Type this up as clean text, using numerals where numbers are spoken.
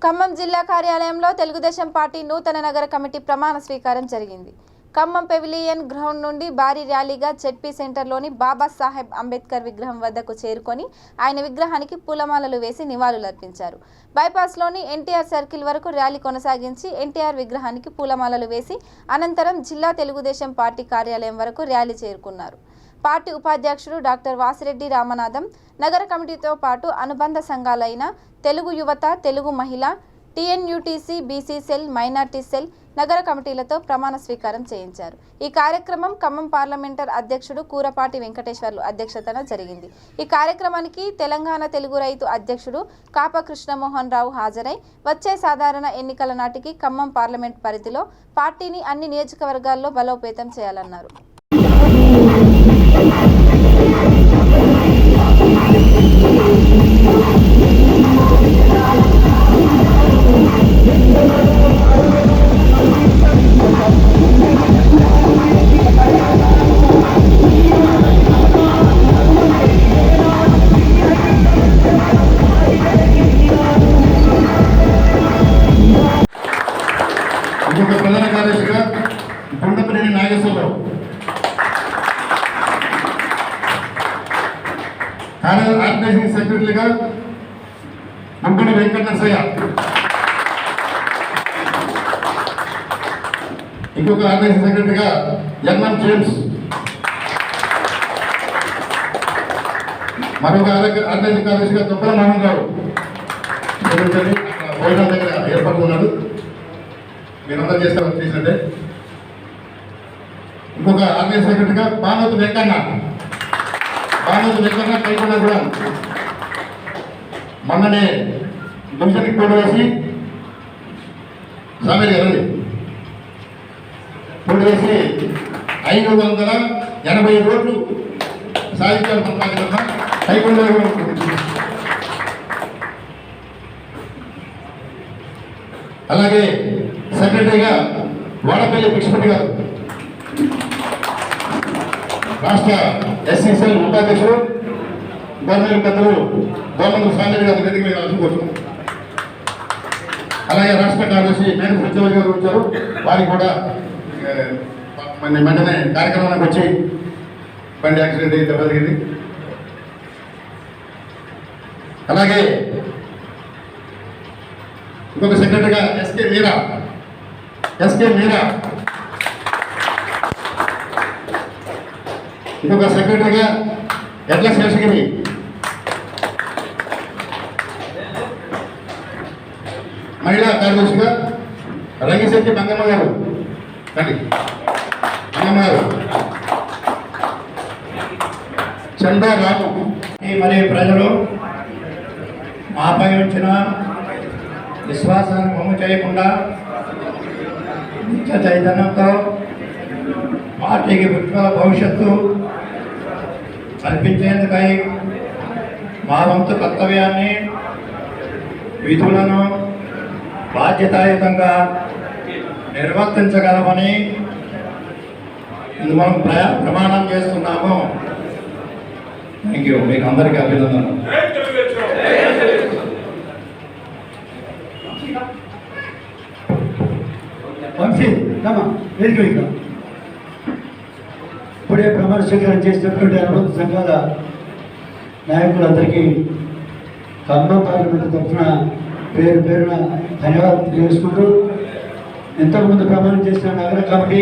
ఖమ్మం జిల్లా కార్యాలయంలో తెలుగుదేశం పార్టీ నూతన నగర కమిటీ ప్రమాణ స్వీకారం జరిగింది. ఖమ్మం పెవిలియన్ గ్రౌండ్ నుండి భారీ ర్యాలీగా జెడ్పీ సెంటర్లోని బాబాసాహెబ్ అంబేద్కర్ విగ్రహం వద్దకు చేరుకొని ఆయన విగ్రహానికి పూలమాలలు వేసి నివాళులర్పించారు. బైపాస్లోని ఎన్టీఆర్ సర్కిల్ వరకు ర్యాలీ కొనసాగించి ఎన్టీఆర్ విగ్రహానికి పూలమాలలు వేసి అనంతరం జిల్లా తెలుగుదేశం పార్టీ కార్యాలయం వరకు ర్యాలీ చేరుకున్నారు. పార్టీ ఉపాధ్యక్షుడు డాక్టర్ వాసిరెడ్డి రామనాథం నగర కమిటీతో పాటు అనుబంధ సంఘాలైన తెలుగు యువత, తెలుగు మహిళ, టీఎన్యూటీసీ, బీసీ సెల్, మైనార్టీ సెల్ నగర కమిటీలతో ప్రమాణ స్వీకారం చేయించారు. ఈ కార్యక్రమం ఖమ్మం పార్లమెంటరీ అధ్యక్షుడు కూరపాటి వెంకటేశ్వర్లు అధ్యక్షతన జరిగింది. ఈ కార్యక్రమానికి తెలంగాణ తెలుగు రైతు అధ్యక్షుడు కాప కృష్ణమోహన్ రావు హాజరై వచ్చే సాధారణ ఎన్నికల నాటికి ఖమ్మం పార్లమెంట్ పరిధిలో పార్టీని అన్ని నియోజకవర్గాల్లో బలోపేతం చేయాలన్నారు. ఇంకొక ప్రధాన కార్యదర్శిగా కొండపల్లి నాగేశ్వరరావు, ఆర్గనైజింగ్ సెక్రటరీగా ముగ్గురు వెంకటనరసయ్య, ఇంకొక ఆర్గనైజింగ్ సెక్రటరీగా ఎన్ఎం జేమ్స్, మరొక ఆర్గనైజింగ్ కార్యదర్శిగా దుబ్బల మోహన్ రావు భోజనం దగ్గర ఏర్పాటు ఉన్నాడు. మీరందరూ చేసినట్టే. ఇంకొక ఆర్గనైజింగ్ సెక్రటరీగా బానోతు వెంకన్న కైకొండ కూడా మొన్ననే డివిజన్కి పోటీ వేసి సామేలు గారండి పోటీ వేసి 580 ఓట్లు సాధించారు. కైకొండ అలాగే సెక్రటరీగా వాడపల్లి పిచ్చిపట్టి గారు, రాష్ట్ర ఎస్సీసీఎల్ ఉపాధ్యక్షుడు గవర్నమెంట్ పెద్దలు గవర్నమెంట్ సామేలు గారి వేదిక మీద అనుకోవచ్చు. అలాగే రాష్ట్ర కార్యదర్శి మేడం సత్యవతి గారు వచ్చారు. వారికి కూడా వెంటనే కార్యక్రమానికి వచ్చి బండి యాక్సిడెంట్ అయితే జరిగింది. అలాగే ఇంకొక సెక్రటరీగా ఎస్కే మీరా, ఇంకొక సెక్రటరీగా ఎడ్ల శేషగిరి, మహిళా కార్యదర్శిగా రంగిశెట్టి మంగమ్మ గారు, చందా రాము. మరియు ప్రజలు మాపై వచ్చిన విశ్వాసాన్ని వమ్ము చేయకుండా నిత్య చైతన్యంతో పార్టీకి ఉజ్వల భవిష్యత్తు కల్పించేందుకై మా వంతు కర్తవ్యాన్ని, విధులను బాధ్యతాయుతంగా నిర్వర్తించగలమని మనం ప్రమాణం చేస్తున్నాము. Thank you. మీకు అందరికీ అభినందనలు. ఇప్పుడే ప్రమాణ స్వీకారం చేసినటువంటి అనుబంధ సంఘాల నాయకులందరికీ ఖమ్మం పార్లమెంట్ తరఫున పేరున ధన్యవాదాలు తెలుసుకుంటూ, ఇంతకుముందు ప్రమాణం చేసిన నగర కమిటీ